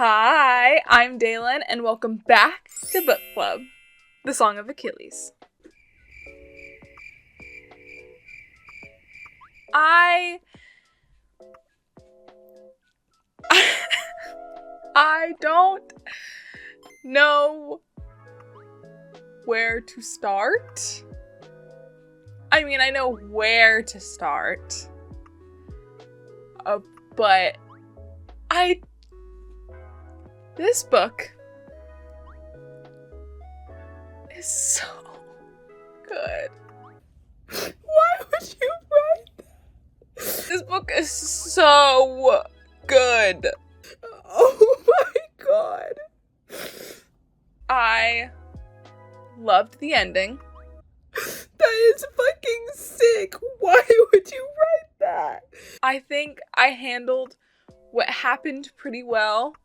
Hi, I'm Dalen, and welcome back to Book Club, the Song of Achilles. I don't know where to start. I mean, I know where to start, but this book is so good. Why would you write that? This book is so good. Oh my god. I loved the ending. That is fucking sick. Why would you write that? I think I handled what happened pretty well.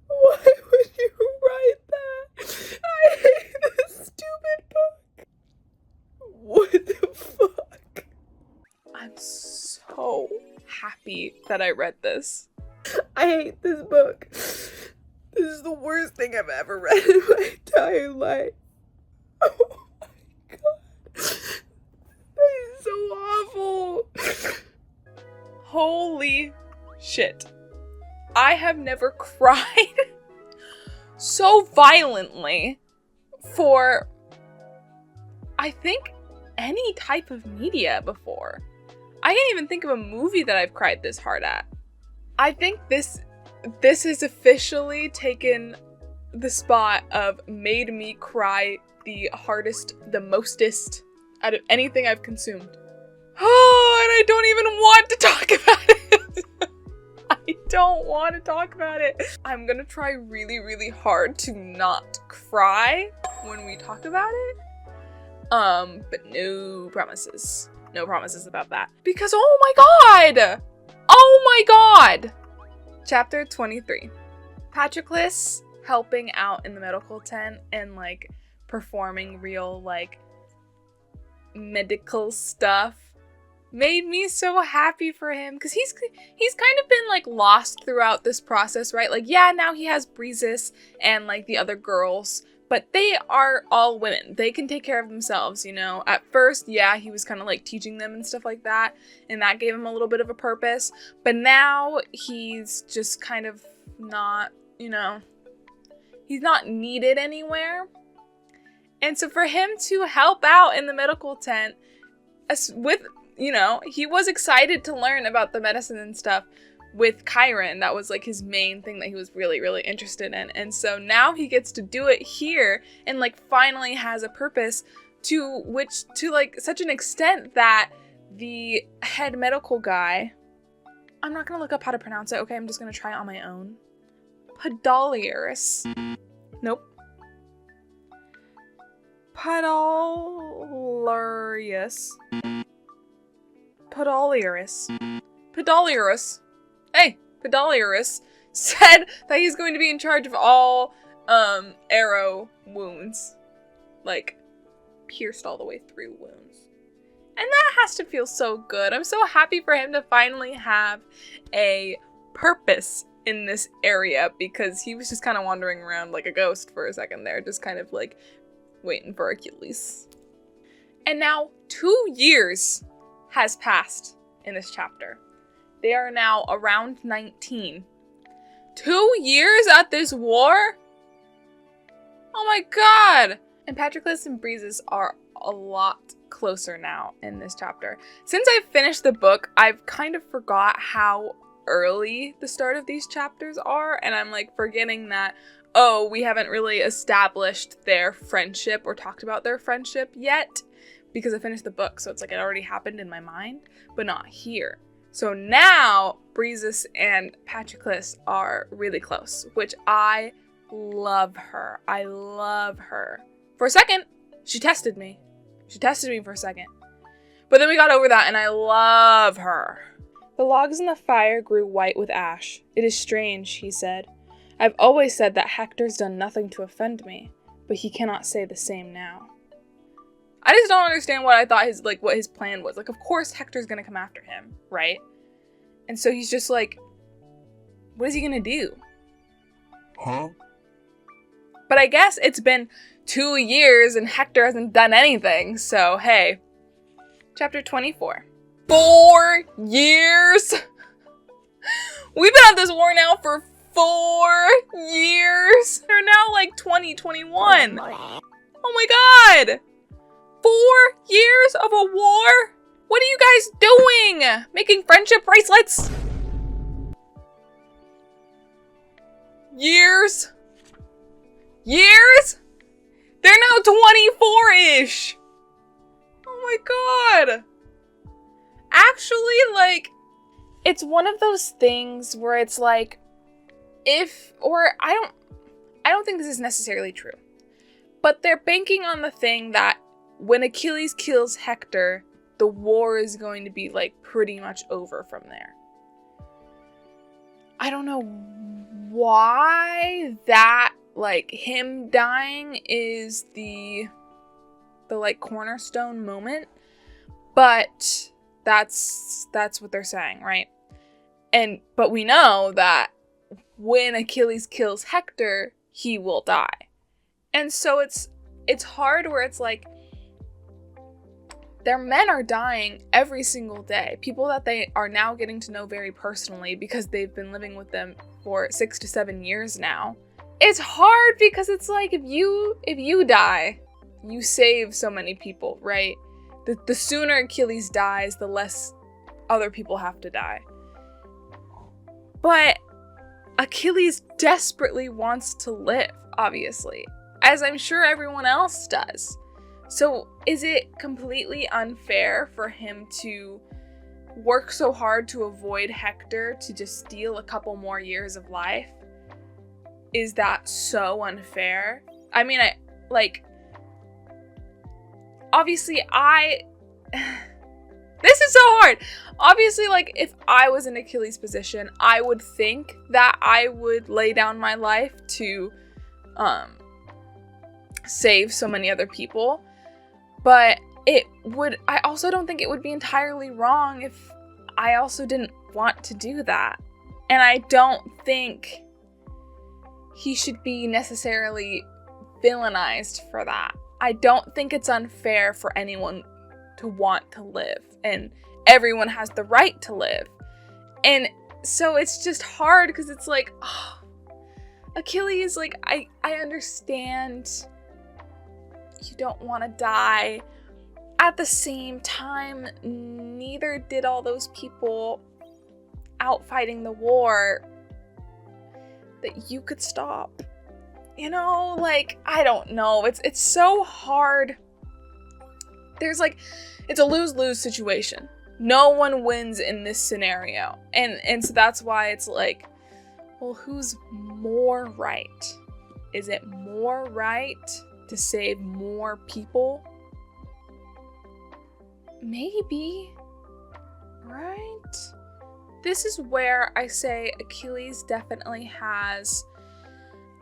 Why would you write that? I hate this stupid book. What the fuck? I'm so happy that I read this. I hate this book. This is the worst thing I've ever read in my entire life. Oh my god. That is so awful. Holy shit. I have never cried so violently for, I think, any type of media before. I can't even think of a movie that I've cried this hard at. I think this has officially taken the spot of made me cry the hardest, the mostest out of anything I've consumed. Oh, and I don't even want to talk about it. I don't want to talk about it. I'm gonna try really, really hard to not cry when we talk about it. But no promises. No promises about that. Because oh my god! Oh my god! Chapter 23. Patroclus helping out in the medical tent and like performing real like medical stuff made me so happy for him, because he's kind of been like lost throughout this process, right? Like, yeah, now he has Breezes and like the other girls, but they are all women. They can take care of themselves, you know? At first, yeah, he was kind of like teaching them and stuff like that, and that gave him a little bit of a purpose, but now he's just kind of not, you know, he's not needed anywhere. And so for him to help out in the medical tent with, you know, he was excited to learn about the medicine and stuff with Chiron. That was like his main thing that he was really, really interested in. And so now he gets to do it here and like finally has a purpose to like such an extent that the head medical guy, I'm not gonna look up how to pronounce it, okay? I'm just gonna try it on my own. Patroclus. Nope. Patroclus. Hey, Patroclus said that he's going to be in charge of all arrow wounds. Like, pierced all the way through wounds. And that has to feel so good. I'm so happy for him to finally have a purpose in this area, because he was just kind of wandering around like a ghost for a second there, just kind of like waiting for Achilles. And now 2 years has passed in this chapter. They are now around 19. 2 years at this war? Oh my god! And Patroclus and Breezes are a lot closer now in this chapter. Since I've finished the book, I've kind of forgot how early the start of these chapters are, and I'm like forgetting that, oh, we haven't really established their friendship or talked about their friendship yet, because I finished the book, so it's like it already happened in my mind, but not here. So now Breezes and Patroclus are really close, which I love her. I love her. For a second, she tested me. She tested me for a second. But then we got over that, and I love her. The logs in the fire grew white with ash. It is strange, he said. I've always said that Hector's done nothing to offend me, but he cannot say the same now. I just don't understand what I thought what his plan was. Like, of course Hector's gonna come after him, right? And so he's just like, what is he gonna do? Huh? But I guess it's been 2 years and Hector hasn't done anything, so hey. Chapter 24. 4 years? We've been at this war now for 4 years. They're now like 2021. Oh my god! 4 years of a war? What are you guys doing? Making friendship bracelets? Years? Years? They're now 24-ish. Oh my god. Actually, like, it's one of those things where it's like, I don't think this is necessarily true, but they're banking on the thing that when Achilles kills Hector, the war is going to be like pretty much over from there. I don't know why that, like, him dying is the like cornerstone moment, but that's what they're saying, right? But we know that when Achilles kills Hector, he will die. And so it's hard where it's like their men are dying every single day. People that they are now getting to know very personally because they've been living with them for 6 to 7 years now. It's hard because it's like if you die, you save so many people, right? The sooner Achilles dies, the less other people have to die. But Achilles desperately wants to live, obviously, as I'm sure everyone else does. So is it completely unfair for him to work so hard to avoid Hector to just steal a couple more years of life? Is that so unfair? I mean, obviously this is so hard. Obviously, like, if I was in Achilles' position, I would think that I would lay down my life to save so many other people. But I also don't think it would be entirely wrong if I also didn't want to do that. And I don't think he should be necessarily villainized for that. I don't think it's unfair for anyone to want to live, and everyone has the right to live. And so it's just hard because it's like, oh, Achilles, like, I understand you don't want to die. At the same time, neither did all those people out fighting the war that you could stop. You know, like, I don't know. It's so hard. There's like, it's a lose-lose situation. No one wins in this scenario. And so that's why it's like, well, who's more right? Is it more right to save more people? Maybe, right? This is where I say Achilles definitely has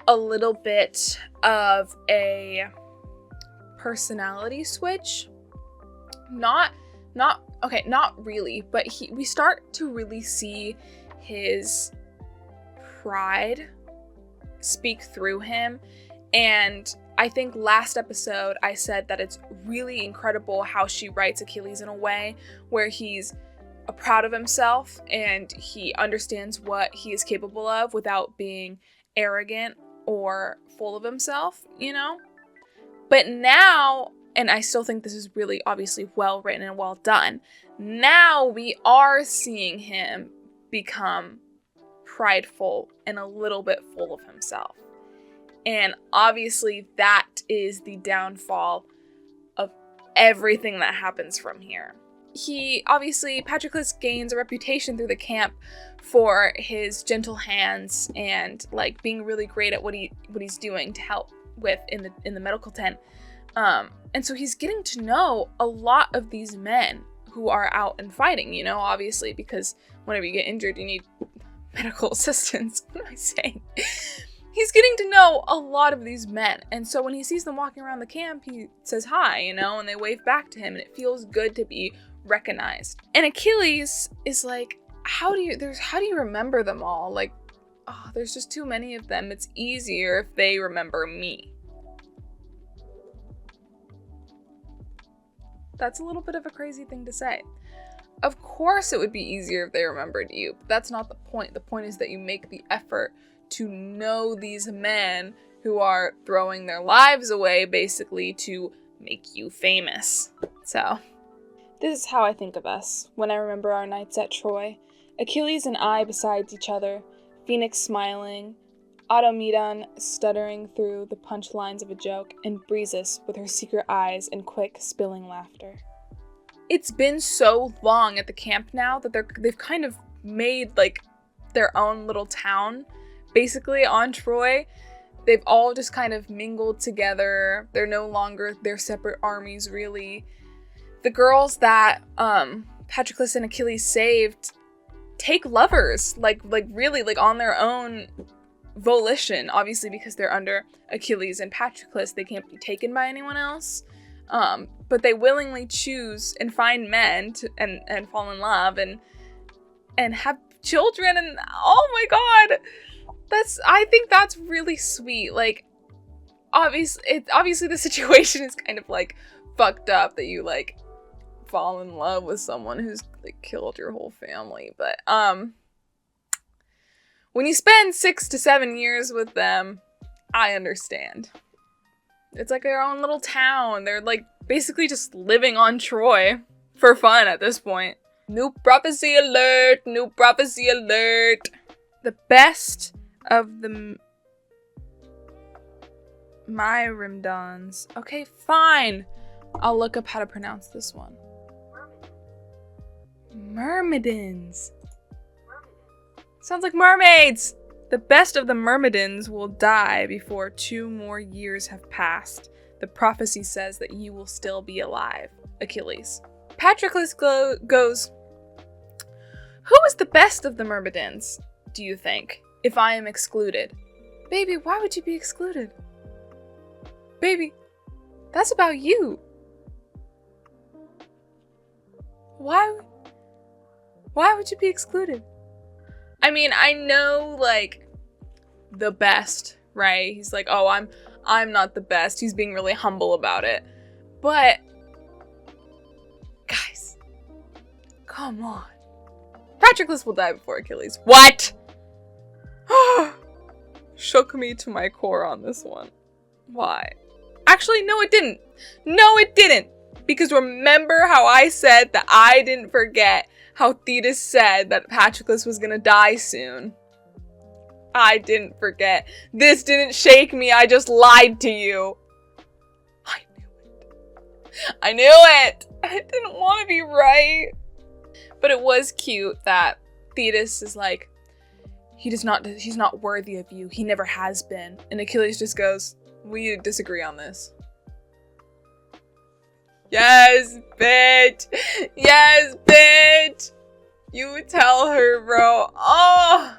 a little bit of a personality switch. Not really, but we start to really see his pride speak through him. And I think last episode I said that it's really incredible how she writes Achilles in a way where he's proud of himself and he understands what he is capable of without being arrogant or full of himself, you know? But now, and I still think this is really obviously well written and well done, now we are seeing him become prideful and a little bit full of himself. And obviously that is the downfall of everything that happens from here. Patroclus gains a reputation through the camp for his gentle hands and like being really great at what he's doing to help with in the medical tent. And so he's getting to know a lot of these men who are out and fighting, you know, obviously, because whenever you get injured, you need medical assistance. What am I saying? He's getting to know a lot of these men. And so when he sees them walking around the camp, he says hi, you know, and they wave back to him, and it feels good to be recognized. And Achilles is like, how do you remember them all? Like, oh, there's just too many of them. It's easier if they remember me. That's a little bit of a crazy thing to say. Of course it would be easier if they remembered you, but that's not the point. The point is that you make the effort to know these men who are throwing their lives away, basically, to make you famous. So, this is how I think of us when I remember our nights at Troy. Achilles and I beside each other, Phoenix smiling, Automedon stuttering through the punchlines of a joke, and Breezes with her secret eyes and quick, spilling laughter. It's been so long at the camp now that they've kind of made, like, their own little town, basically, on Troy. They've all just kind of mingled together. They're no longer their separate armies, really. The girls that Patroclus and Achilles saved take lovers, like really, like, on their own volition. Obviously, because they're under Achilles and Patroclus, they can't be taken by anyone else. But they willingly choose and find men and fall in love and have children. And oh my god, I think that's really sweet. Like, obviously the situation is kind of like fucked up that you like fall in love with someone who's like killed your whole family. But when you spend 6 to 7 years with them, I understand. It's like their own little town. They're like basically just living on Troy for fun at this point. New prophecy alert! New prophecy alert! The best of the Myrmidons. Okay, fine. I'll look up how to pronounce this one. Myrmidons. Sounds like mermaids! The best of the Myrmidons will die before 2 more years have passed. The prophecy says that you will still be alive. Achilles. Patroclus goes, who is the best of the Myrmidons, do you think, if I am excluded? Baby, why would you be excluded? Baby, that's about you. Why would you be excluded? I mean, I know, like, the best, right? He's like, oh, I'm not the best. He's being really humble about it. But, guys, come on. Patroclus will die before Achilles. What? Shook me to my core on this one. Why? Actually, no, it didn't. No, it didn't. Because remember how I said that I didn't forget how Thetis said that Patroclus was gonna die soon. I didn't forget. This didn't shake me. I just lied to you. I knew it. I knew it. I didn't want to be right. But it was cute that Thetis is like, he's not worthy of you. He never has been. And Achilles just goes, we disagree on this. Yes, bitch. Yes, bitch. You tell her, bro. Oh.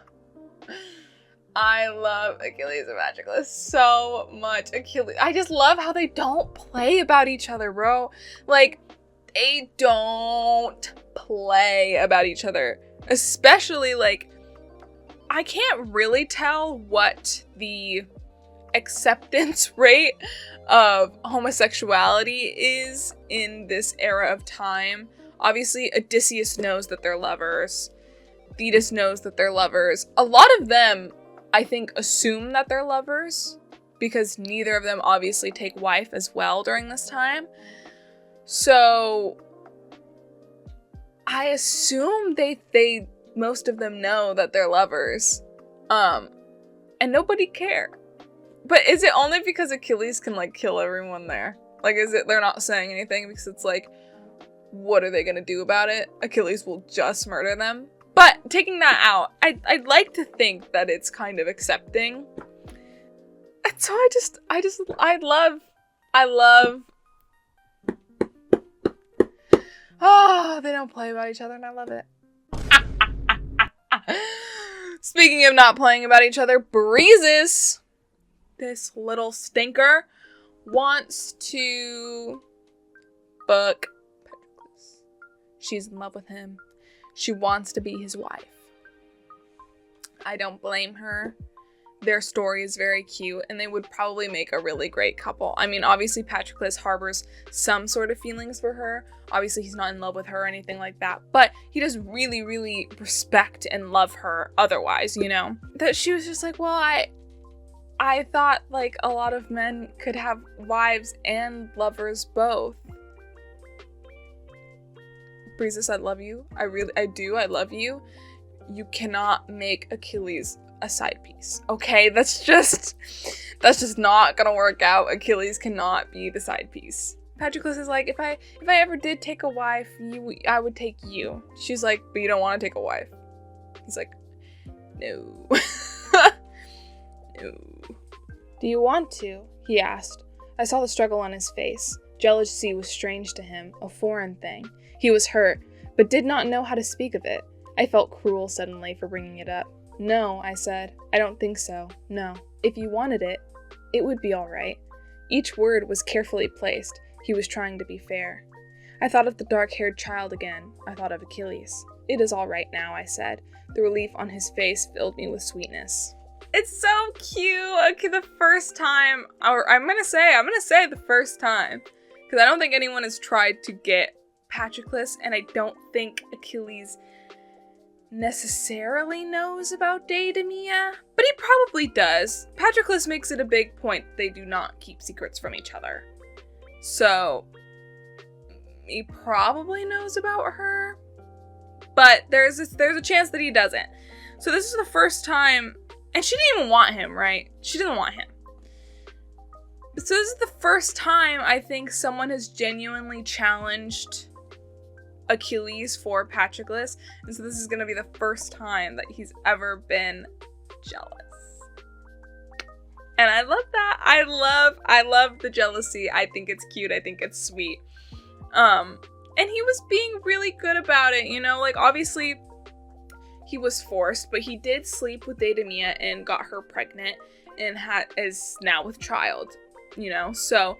I love Achilles and Patroclus so much. I just love how they don't play about each other, bro. Like, they don't play about each other. Especially, like, I can't really tell what the acceptance rate of homosexuality is in this era of time. Obviously, Odysseus knows that they're lovers. Thetis knows that they're lovers. A lot of them, I think, assume that they're lovers because neither of them obviously take wife as well during this time. So I assume they most of them know that they're lovers. And nobody cares. But is it only because Achilles can, like, kill everyone there? Like, is it they're not saying anything because it's like, what are they gonna do about it? Achilles will just murder them. But taking that out, I'd like to think that it's kind of accepting. And so I love. Oh, they don't play about each other and I love it. Speaking of not playing about each other, Breezes, this little stinker, wants to book Patroclus. She's in love with him. She wants to be his wife. I don't blame her. Their story is very cute, and they would probably make a really great couple. I mean, obviously Patroclus harbors some sort of feelings for her. Obviously he's not in love with her or anything like that, but he does really, really respect and love her otherwise, you know? That she was just like, well, I thought, like, a lot of men could have wives and lovers both. Breezes, I love you. I do. I love you. You cannot make Achilles a side piece. Okay, that's just not gonna work out. Achilles cannot be the side piece. Patroclus is like, if I ever did take a wife, I would take you. She's like, but you don't want to take a wife. He's like, no. No. Do you want to? He asked. I saw the struggle on his face. Jealousy was strange to him, a foreign thing. He was hurt, but did not know how to speak of it. I felt cruel suddenly for bringing it up. No, I said. I don't think so. No. If you wanted it, it would be all right. Each word was carefully placed. He was trying to be fair. I thought of the dark-haired child again. I thought of Achilles. It is all right now, I said. The relief on his face filled me with sweetness. It's so cute. Okay, the first time, or I'm gonna say the first time, because I don't think anyone has tried to get Patroclus, and I don't think Achilles necessarily knows about Deidamia, but he probably does. Patroclus makes it a big point they do not keep secrets from each other. So, he probably knows about her, but there's a chance that he doesn't. So this is the first time, and she didn't even want him, right? She didn't want him. So this is the first time I think someone has genuinely challenged Achilles for Patroclus, and so this is gonna be the first time that he's ever been jealous. And I love that. I love the jealousy. I think it's cute. I think it's sweet. And he was being really good about it, you know, like obviously he was forced, but he did sleep with Deidamia and got her pregnant and is now with child, you know, so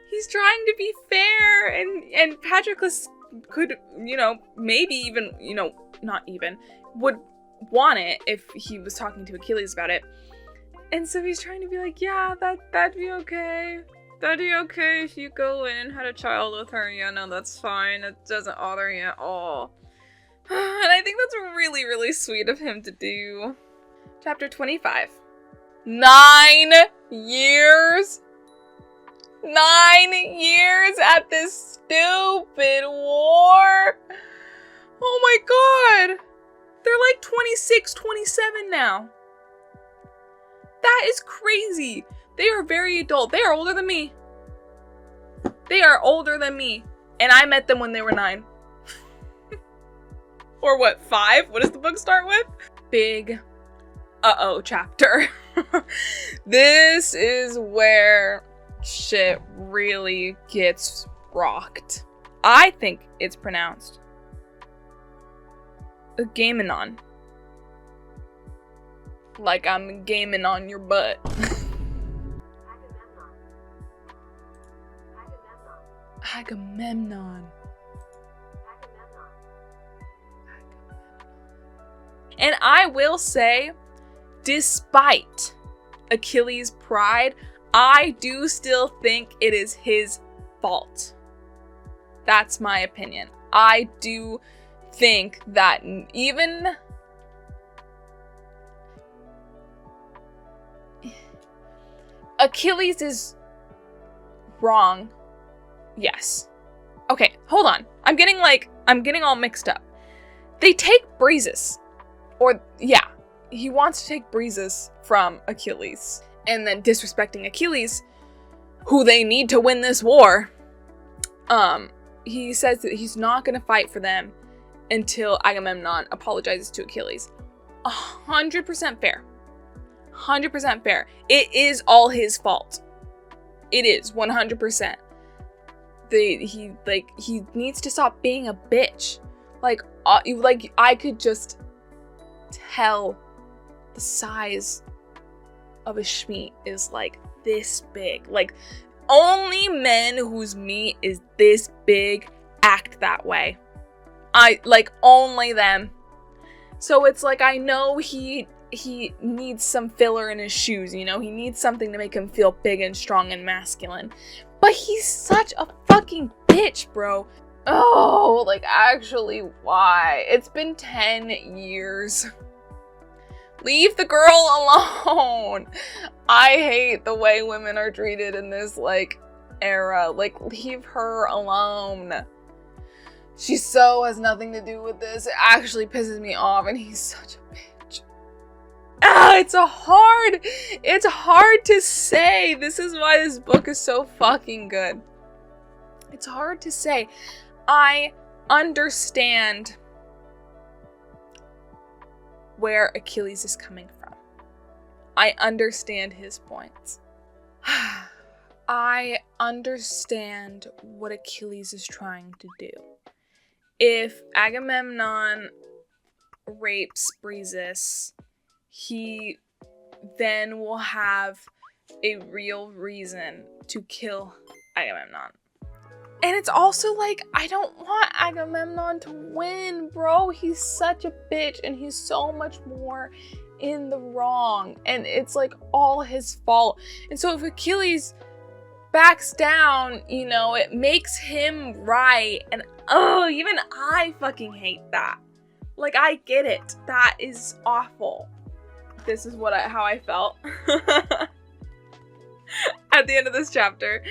he's trying to be fair, and Patroclus could, you know, maybe even, you know, not even, would want it if he was talking to Achilles about it. And so he's trying to be like, yeah, that'd be okay. That'd be okay if you go in and had a child with her. Yeah, no, that's fine. It doesn't bother you at all. And I think that's really, really sweet of him to do. Chapter 25. 9 years? 9 years at this stupid war? Oh my god! They're like 26, 27 now. That is crazy. They are very adult. They are older than me. They are older than me. And I met them when they were 9. Or what, 5? What does the book start with? Big uh-oh chapter. This is where shit really gets rocked. I think it's pronounced Agamenon. Like I'm gaming on your butt. Agamemnon. And I will say, despite Achilles' pride, I do still think it is his fault. That's my opinion. I do think that even Achilles is wrong. Yes. Okay, hold on. I'm getting all mixed up. They take Breezes. Or, yeah, he wants to take Breezes from Achilles. And then disrespecting Achilles, who they need to win this war. He says that he's not going to fight for them until Agamemnon apologizes to Achilles. 100% fair. 100% fair. It is all his fault. It is 100%. He needs to stop being a bitch. I could just tell the size of a schmeat is like this big. Like, only men whose meat is this big act that way. Only them. So it's like, I know he he needs some filler in his shoes, you know? He needs something to make him feel big and strong and masculine. But he's such a fucking bitch, bro. Oh, like, actually, why? It's been 10 years. Leave the girl alone. I hate the way women are treated in this, like, era. Like, leave her alone. She so has nothing to do with this. It actually pisses me off, and he's such a bitch. It's hard to say. This is why this book is so fucking good. It's hard to say. I understand where Achilles is coming from. I understand his points. I understand what Achilles is trying to do. If Agamemnon rapes Briseis, he then will have a real reason to kill Agamemnon. And it's also like, I don't want Agamemnon to win, bro. He's such a bitch and he's so much more in the wrong. And it's like all his fault. And so if Achilles backs down, you know, it makes him right. And even I fucking hate that. Like, I get it. That is awful. This is how I felt at the end of this chapter.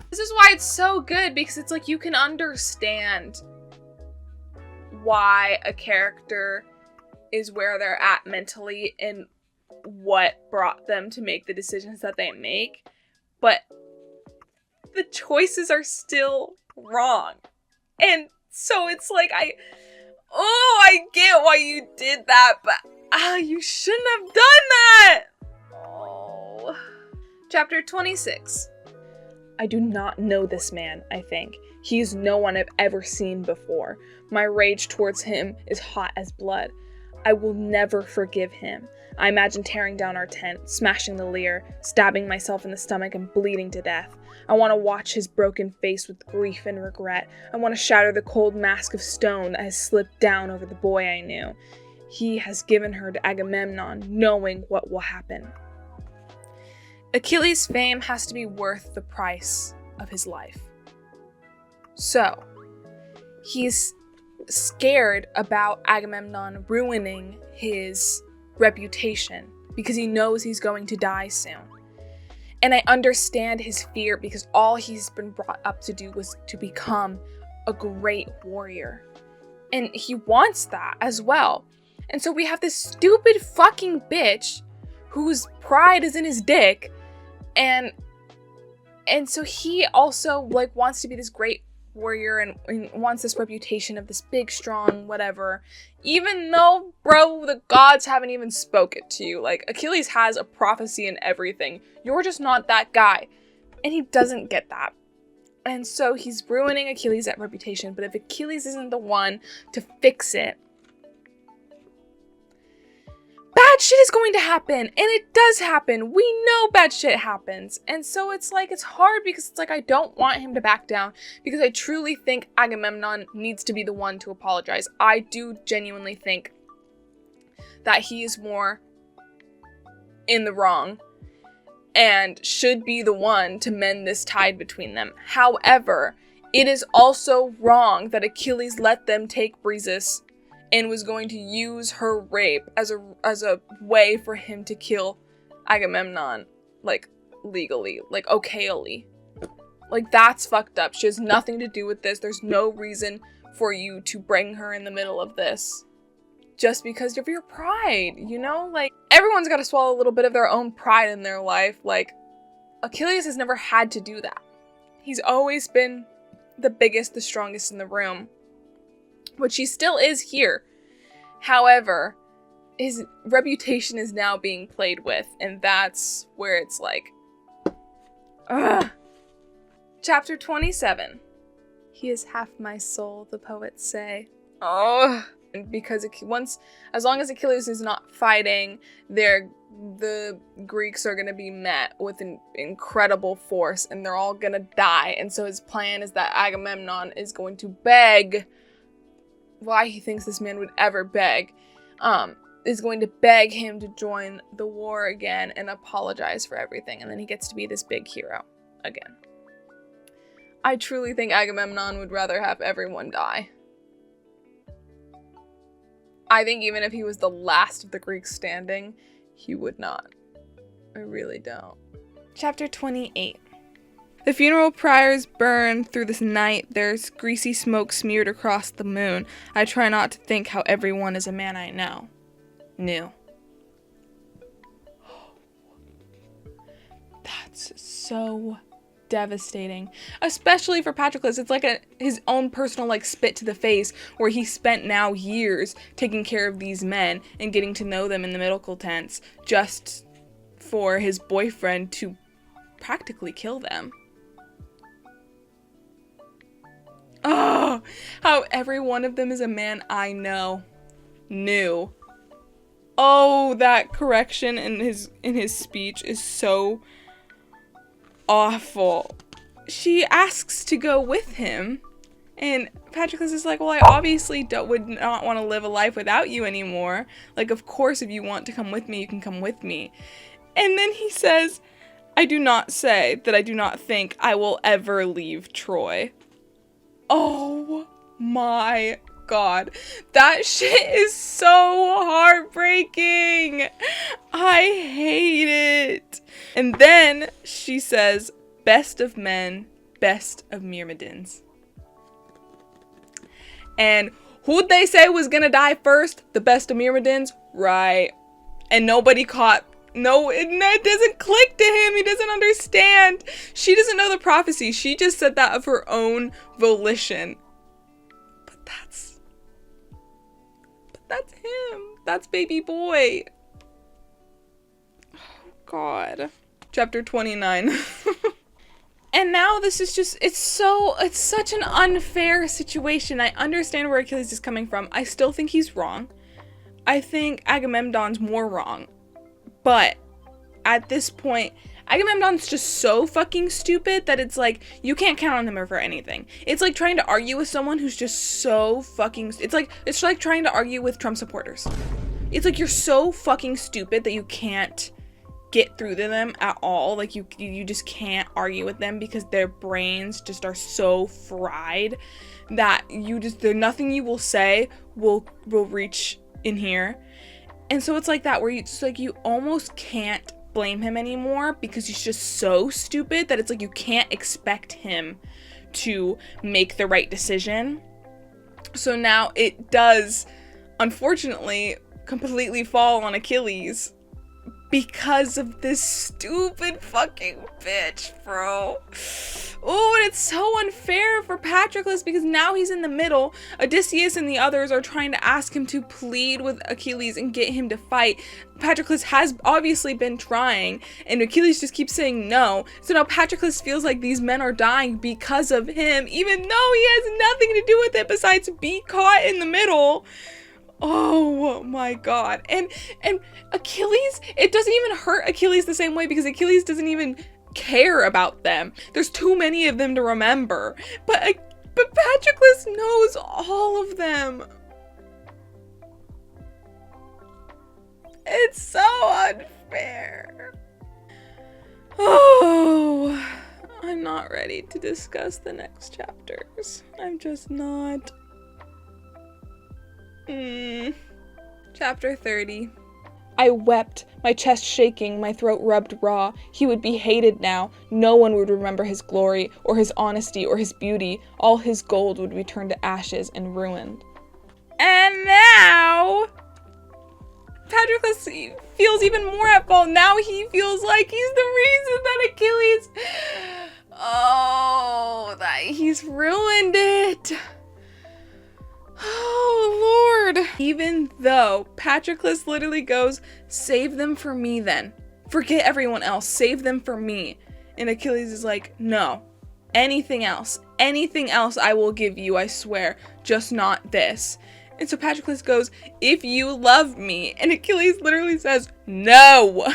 This is why it's so good, because it's like you can understand why a character is where they're at mentally and what brought them to make the decisions that they make, but the choices are still wrong. And so it's like, I get why you did that, but you shouldn't have done that. Oh. Chapter 26. I do not know this man, I think. He is no one I've ever seen before. My rage towards him is hot as blood. I will never forgive him. I imagine tearing down our tent, smashing the lyre, stabbing myself in the stomach and bleeding to death. I want to watch his broken face with grief and regret. I want to shatter the cold mask of stone that has slipped down over the boy I knew. He has given her to Agamemnon, knowing what will happen. Achilles' fame has to be worth the price of his life. So, he's scared about Agamemnon ruining his reputation because he knows he's going to die soon. And I understand his fear because all he's been brought up to do was to become a great warrior. And he wants that as well. And so we have this stupid fucking bitch whose pride is in his dick. And so he also like wants to be this great warrior and wants this reputation of this big, strong, whatever. Even though, bro, the gods haven't even spoke it to you. Like, Achilles has a prophecy and everything. You're just not that guy. And he doesn't get that. And so he's ruining Achilles' reputation. But if Achilles isn't the one to fix it, bad shit is going to happen, and it does happen. We know bad shit happens. And so it's like, it's hard because it's like, I don't want him to back down because I truly think Agamemnon needs to be the one to apologize. I do genuinely think that he is more in the wrong and should be the one to mend this tide between them. However, it is also wrong that Achilles let them take Briseis and was going to use her rape as a way for him to kill Agamemnon, like, legally, like, okayly. Like, that's fucked up. She has nothing to do with this. There's no reason for you to bring her in the middle of this. Just because of your pride, you know? Like, everyone's got to swallow a little bit of their own pride in their life. Like, Achilles has never had to do that. He's always been the biggest, the strongest in the room. Which he still is here. However, his reputation is now being played with, and that's where it's like, ugh. Chapter 27. He is half my soul, the poets say. Oh, and because as long as Achilles is not fighting, the Greeks are gonna be met with an incredible force, and they're all gonna die. And so his plan is that Agamemnon is going to beg. Why he thinks this man would ever beg, is going to beg him to join the war again and apologize for everything. And then he gets to be this big hero again. I truly think Agamemnon would rather have everyone die. I think even if he was the last of the Greeks standing, he would not. I really don't. Chapter 28. The funeral pyres burn through this night. There's greasy smoke smeared across the moon. I try not to think how everyone is a man I know. Knew. That's so devastating. Especially for Patroclus. It's like his own personal spit to the face where he spent now years taking care of these men and getting to know them in the medical tents just for his boyfriend to practically kill them. Oh, how every one of them is a man I know. Knew. Oh, that correction in his speech is so awful. She asks to go with him, and Patroclus is like, well, I obviously would not want to live a life without you anymore. Like, of course, if you want to come with me, you can come with me. And then he says, I do not say that I do not think I will ever leave Troy. Oh my God. That shit is so heartbreaking. I hate it. And then she says, best of men, best of Myrmidons. And who'd they say was gonna die first? The best of Myrmidons? Right. And nobody caught. No, it doesn't click to him. He doesn't understand. She doesn't know the prophecy. She just said that of her own volition. But that's him. That's baby boy. Oh, God. Chapter 29. And now this is just, it's such an unfair situation. I understand where Achilles is coming from. I still think he's wrong. I think Agamemnon's more wrong. But at this point, Agamemnon's just so fucking stupid that it's like, you can't count on him for anything. It's like trying to argue with someone who's just so fucking, it's like trying to argue with Trump supporters. It's like you're so fucking stupid that you can't get through to them at all. Like you just can't argue with them because their brains just are so fried that there's nothing you will say will reach in here. And so it's like that where you almost can't blame him anymore because he's just so stupid that it's like you can't expect him to make the right decision. So now it does, unfortunately, completely fall on Achilles because of this stupid fucking bitch, bro. Oh, and it's so unfair for Patroclus because now he's in the middle. Odysseus and the others are trying to ask him to plead with Achilles and get him to fight. Patroclus has obviously been trying, and Achilles just keeps saying no. So now Patroclus feels like these men are dying because of him, even though he has nothing to do with it besides be caught in the middle. Oh my God. And Achilles, it doesn't even hurt Achilles the same way because Achilles doesn't even care about them. There's too many of them to remember. But Patroclus knows all of them. It's so unfair. Oh, I'm not ready to discuss the next chapters. I'm just not. Chapter 30. I wept, my chest shaking, my throat rubbed raw. He would be hated now. No one would remember his glory, or his honesty, or his beauty. All his gold would be turned to ashes and ruined. And now Patroclus feels even more at fault. Now he feels like he's the reason that Achilles... Oh, that he's ruined it. Oh, Lord. Even though Patroclus literally goes, save them for me then. Forget everyone else. Save them for me. And Achilles is like, no. Anything else I will give you, I swear. Just not this. And so Patroclus goes, if you love me. And Achilles literally says, no.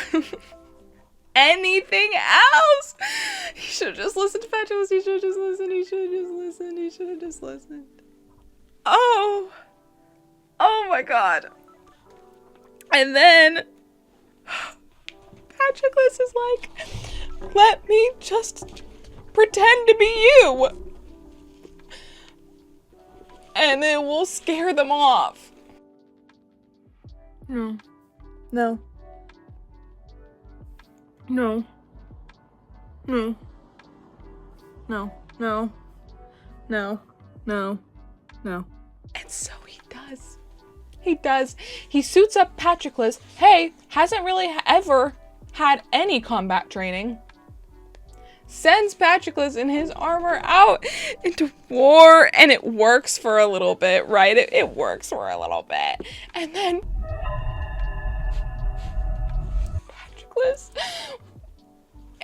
Anything else? He should have just listened to Patroclus. He should have just listened. Oh my God. And then Patroclus is like, let me just pretend to be you. And it will scare them off. No. No. No. No. No. No. No. No. No. And so he does. He does. He suits up Patroclus. Hey, hasn't really ever had any combat training. Sends Patroclus and his armor out into war, and it works for a little bit, right? It works for a little bit. And then Patroclus,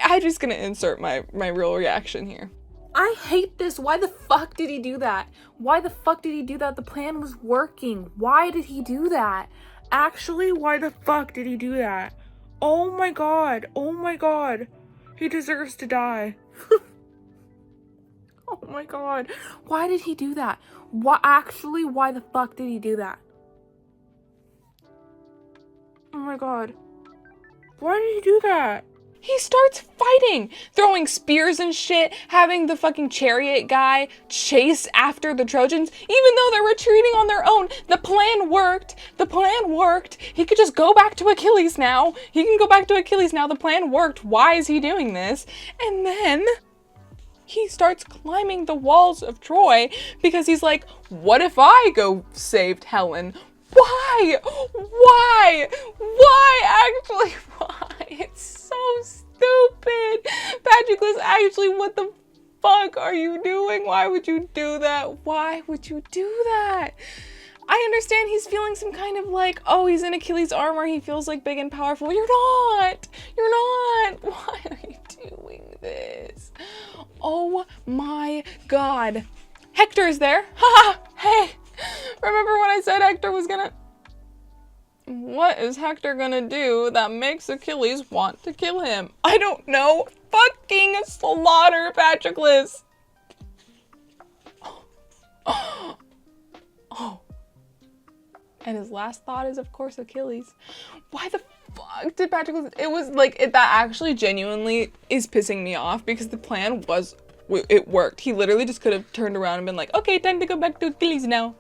I'm just gonna insert my real reaction here. I hate this. Why the fuck did he do that? Why the fuck did he do that? The plan was working. Why did he do that? Actually, why the fuck did he do that? Oh my god. Oh my god. He deserves to die. Oh my god. Why did he do that? Why the fuck did he do that? Oh my god. Why did he do that? He starts fighting, throwing spears and shit, having the fucking chariot guy chase after the Trojans, even though they're retreating on their own. The plan worked. The plan worked. He could just go back to Achilles now. He can go back to Achilles now. The plan worked. Why is he doing this? And then he starts climbing the walls of Troy because he's like, what if I go saved Helen? Why? Why? Why? Actually, why? It's so stupid. Patroclus, actually, what the fuck are you doing? Why would you do that? Why would you do that? I understand he's feeling some kind of like, oh, he's in Achilles' armor. He feels like big and powerful. You're not. You're not. Why are you doing this? Oh my god. Hector is there. Haha. Hey. Remember when I said Hector was gonna... What is Hector gonna do that makes Achilles want to kill him? I don't know. Fucking slaughter Patroclus. Oh. And his last thought is, of course, Achilles. Why the fuck did Patroclus... It was like, that actually genuinely is pissing me off because the plan was... It worked. He literally just could have turned around and been like, okay, time to go back to Achilles now.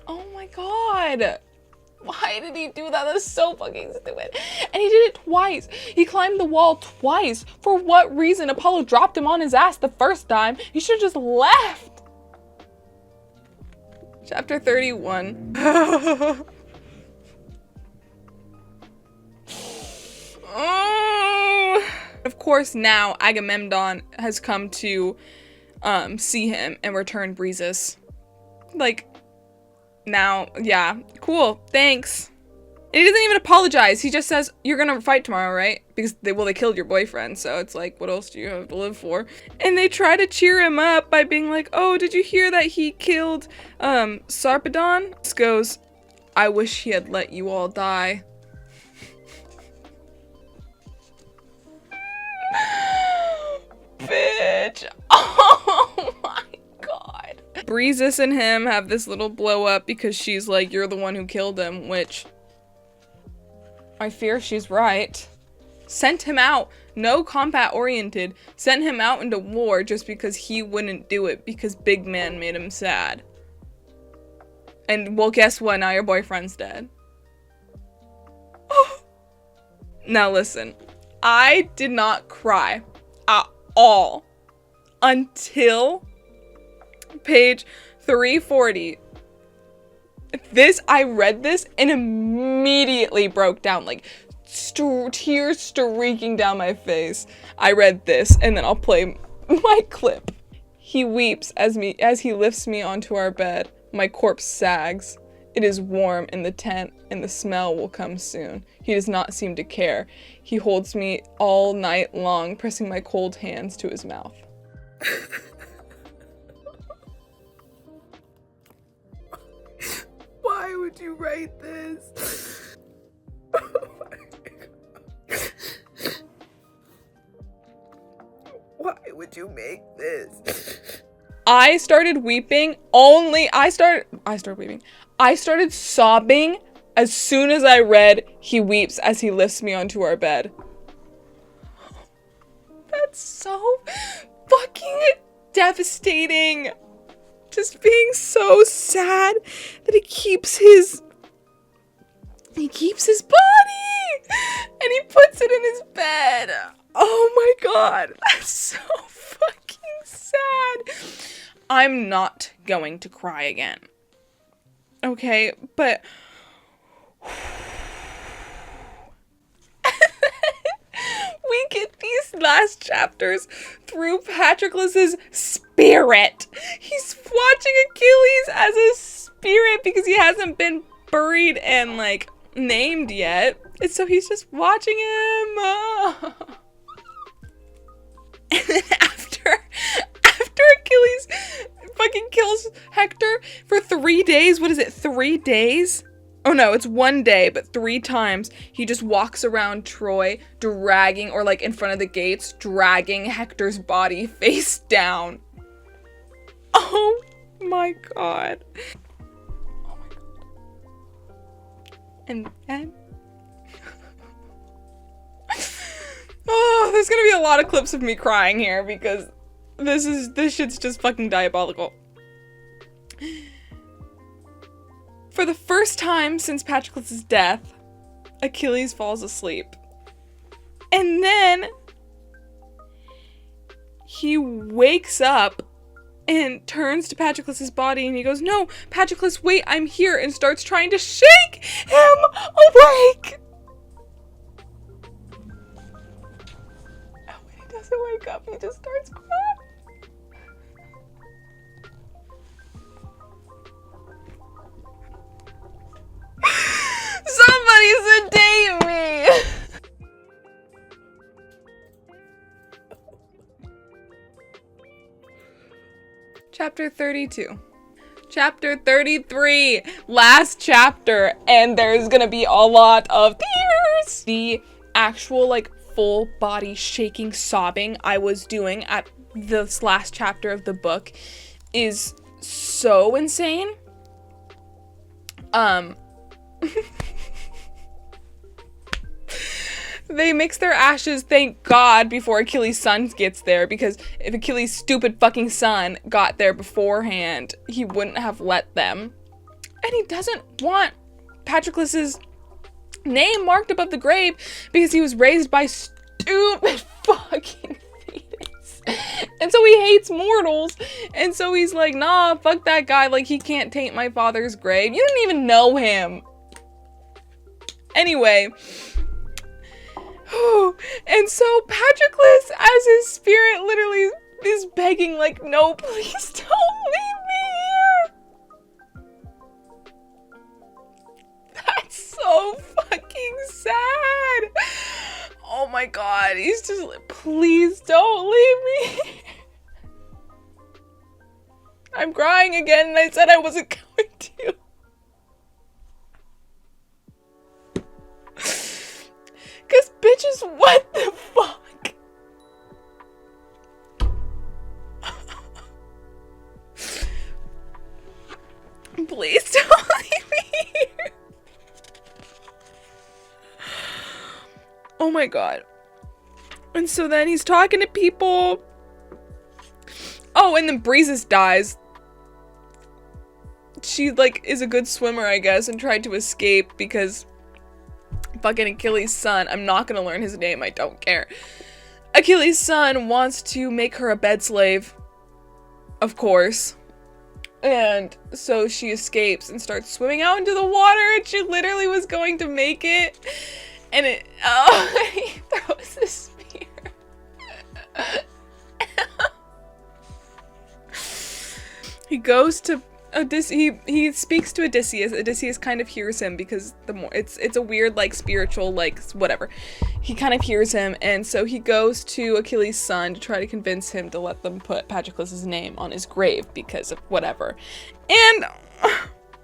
Oh my god. Why did he do that? That's so fucking stupid. And he did it twice. He climbed the wall twice. For what reason? Apollo dropped him on his ass the first time. He should have just left. Chapter 31. Of course, now Agamemnon has come to see him and return Breezes. Like, now, yeah, cool, thanks. And he doesn't even apologize. He just says, you're gonna fight tomorrow, right? Because they killed your boyfriend, so it's like, what else do you have to live for? And they try to cheer him up by being like, oh, did you hear that he killed Sarpedon? This goes, I wish he had let you all die. Bitch. Oh my god. Breezes and him have this little blow up because she's like, you're the one who killed him, which I fear she's right. Sent him out, no combat oriented, sent him out into war just because he wouldn't do it because big man made him sad. And well, guess what? Now your boyfriend's dead. Now listen, I did not cry at all until page 340. I read this and immediately broke down, like tears streaking down my face. I read this and then I'll play my clip. He weeps as he lifts me onto our bed. My corpse sags. It is warm in the tent and the smell will come soon. He does not seem to care. He holds me all night long, pressing my cold hands to his mouth. Why would you write this? Why would you make this? I started weeping I started weeping. I started sobbing as soon as I read he weeps as he lifts me onto our bed. That's so fucking devastating. Just being so sad that he keeps his body and he puts it in his bed. Oh my god, that's so fucking sad. I'm not going to cry again. Okay, but we get these last chapters through Patroclus's spirit. He's watching Achilles as a spirit because he hasn't been buried and, like, named yet. And so he's just watching him. And then after Achilles fucking kills Hector for 3 days, what is it, 3 days? Oh no, it's 1 day, but 3 times he just walks around Troy dragging, or like in front of the gates, dragging Hector's body face down. Oh my god. Oh my god. And then... oh, there's gonna be a lot of clips of me crying here because this shit's just fucking diabolical. For the first time since Patroclus' death, Achilles falls asleep. And then he wakes up and turns to Patroclus' body and he goes, "No, Patroclus, wait, I'm here," and starts trying to shake him awake. And when he doesn't wake up, he just starts crying. Somebody sedate me! Chapter 32. Chapter 33. Last chapter, and there's gonna be a lot of tears! The actual, like, full body shaking sobbing I was doing at this last chapter of the book is so insane. They mix their ashes, thank God, before Achilles' son gets there, because if Achilles' stupid fucking son got there beforehand, he wouldn't have let them. And he doesn't want Patroclus' name marked above the grave because he was raised by stupid fucking Thetis. And so he hates mortals, and so he's like, nah, fuck that guy, like, he can't taint my father's grave. You don't even know him. Anyway, and so Patroclus, as his spirit, literally is begging, like, no, please don't leave me here. That's so fucking sad. Oh my god, he's just like, please don't leave me. I'm crying again, and I said I wasn't going to. Cause bitches, what the fuck? Please don't leave me here. Oh my god. And so then he's talking to people. Oh, and then Breezes dies. She, like, is a good swimmer, I guess, and tried to escape because fucking Achilles' son, I'm not gonna learn his name, I don't care. Achilles' son wants to make her a bed slave, of course. And so she escapes and starts swimming out into the water, and she literally was going to make it. And he throws a spear. He goes to he speaks to Odysseus. Odysseus kind of hears him because it's a weird, like, spiritual, like, whatever. He kind of hears him, and so he goes to Achilles' son to try to convince him to let them put Patroclus' name on his grave because of whatever. And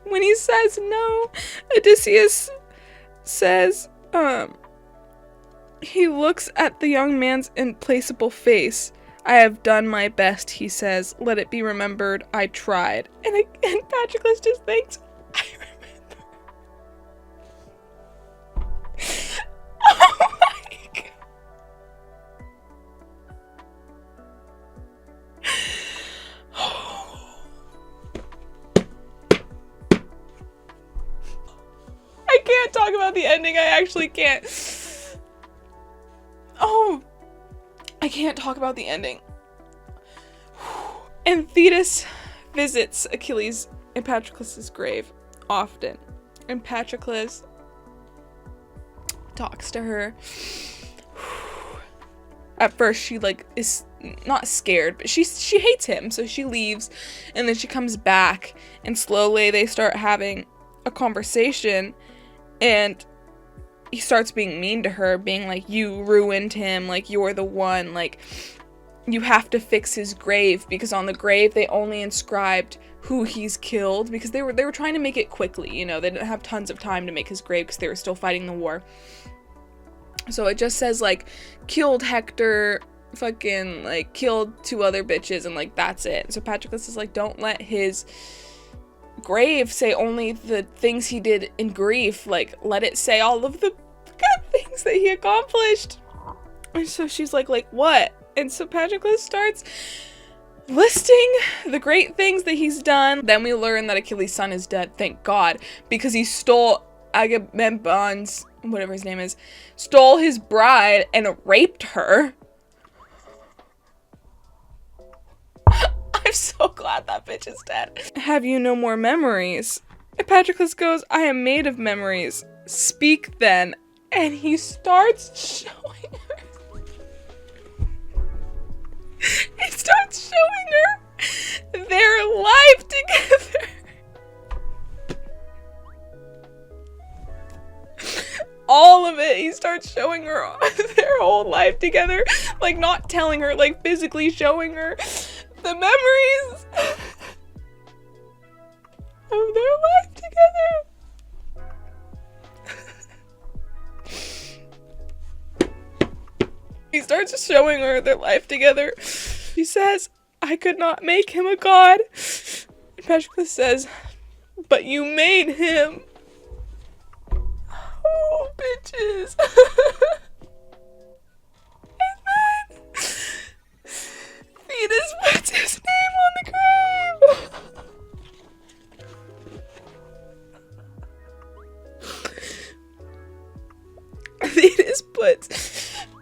when he says no, Odysseus says, he looks at the young man's implacable face. "I have done my best," he says. "Let it be remembered, I tried." And Patroclus just thinks, I actually can't. Oh, I can't talk about the ending. And Thetis visits Achilles in Patroclus's grave often. And Patroclus talks to her. At first she like is not scared, but she hates him, so she leaves, and then she comes back, and slowly they start having a conversation, and he starts being mean to her, being like, you ruined him, like you're the one, like you have to fix his grave, because on the grave they only inscribed who he's killed, because they were trying to make it quickly, you know, they didn't have tons of time to make his grave because they were still fighting the war. So it just says like killed Hector, fucking like killed 2 other bitches, and like that's it. So Patroclus is like, don't let his grave say only the things he did in grief, like let it say all of the good things that he accomplished. And so she's like what? And so Patroclus starts listing the great things that he's done. Then we learn that Achilles' son is dead, thank God, because he stole Agamemnon's, whatever his name is, stole his bride and raped her. I'm so glad that bitch is dead. Have you no more memories? And Patroclus goes, I am made of memories. Speak then. And he starts showing her. He starts showing her their life together. All of it. He starts showing her their whole life together. Like, not telling her, like, physically showing her the memories of their life together. He starts showing her their life together. He says, I could not make him a god. And Patroclus says, but you made him. Oh, bitches. And then Thetis puts his name on the grave. Thetis puts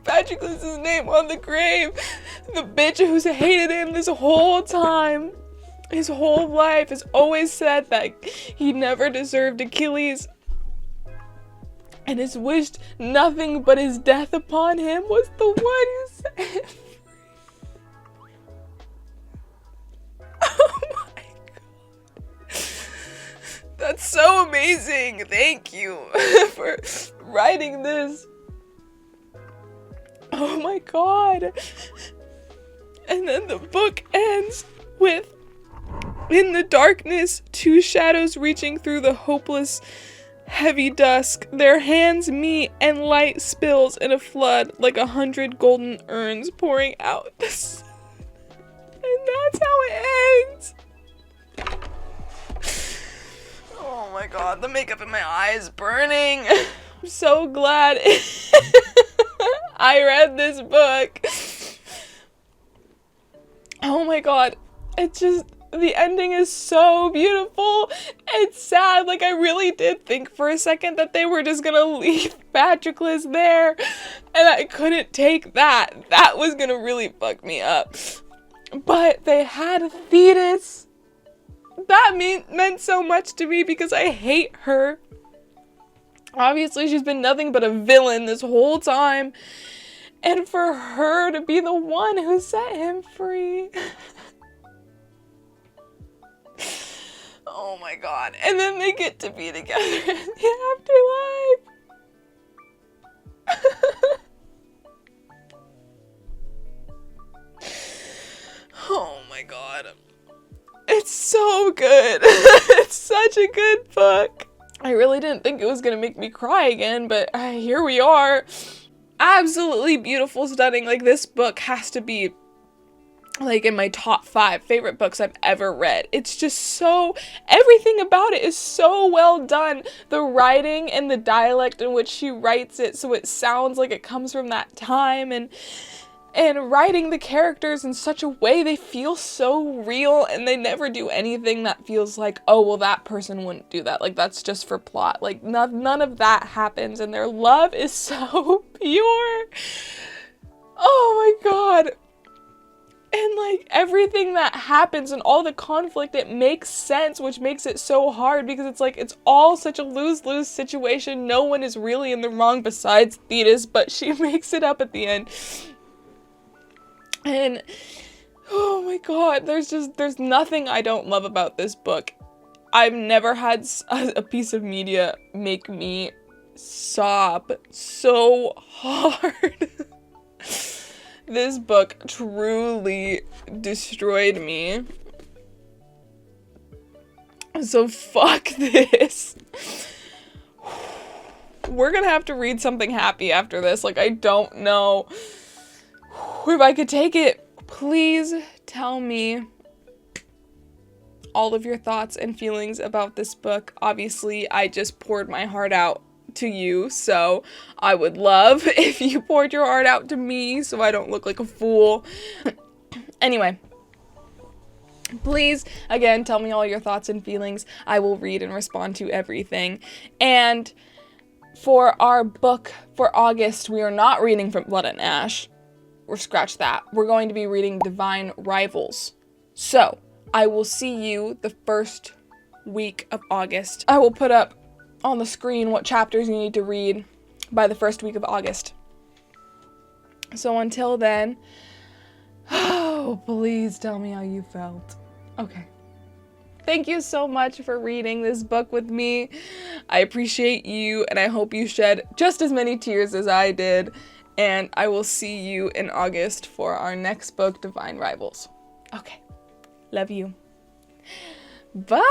Patroclus' name on the grave. The bitch who's hated him this whole time, his whole life, has always said that he never deserved Achilles, and has wished nothing but his death upon him, was the one who set him free. Oh my God. That's so amazing. Thank you for writing this. Oh my God. And then the book ends with, in the darkness, 2 shadows reaching through the hopeless heavy dusk, their hands meet and light spills in a flood like 100 golden urns pouring out the sun. And that's how it ends. Oh my God, the makeup in my eye is burning. I'm so glad I read this book. Oh my God, it's just, the ending is so beautiful. It's sad. Like, I really did think for a second that they were just gonna leave Patroclus there, and I couldn't take that. That was gonna really fuck me up. But they had Thetis. That meant so much to me because I hate her. Obviously, she's been nothing but a villain this whole time. And for her to be the one who set him free. Oh my God. And then they get to be together in the afterlife. Oh my God. It's so good. It's such a good book. I really didn't think it was gonna make me cry again, but here we are. Absolutely beautiful, stunning. Like, this book has to be like in my top 5 favorite books I've ever read. It's just so, everything about it is so well done. The writing and the dialect in which she writes it, so it sounds like it comes from that time, and and writing the characters in such a way they feel so real, and they never do anything that feels like, oh, well, that person wouldn't do that. Like, that's just for plot. Like, none of that happens, and their love is so pure. Oh my god. And, like, everything that happens and all the conflict, it makes sense, which makes it so hard, because it's like, it's all such a lose-lose situation. No one is really in the wrong besides Thetis, but she makes it up at the end. And, oh my god, there's nothing I don't love about this book. I've never had a piece of media make me sob so hard. This book truly destroyed me. So fuck this. We're gonna have to read something happy after this. Like, I don't know if I could take it. Please tell me all of your thoughts and feelings about this book. Obviously, I just poured my heart out to you, so I would love if you poured your heart out to me so I don't look like a fool. Anyway, please, again, tell me all your thoughts and feelings. I will read and respond to everything. And for our book for August, we are not reading from Blood and Ash. Or scratch that. We're going to be reading Divine Rivals. So, I will see you the first week of August. I will put up on the screen what chapters you need to read by the first week of August. So until then, oh, please tell me how you felt. Okay. Thank you so much for reading this book with me. I appreciate you, and I hope you shed just as many tears as I did. And I will see you in August for our next book, Divine Rivals. Okay. Love you. Bye!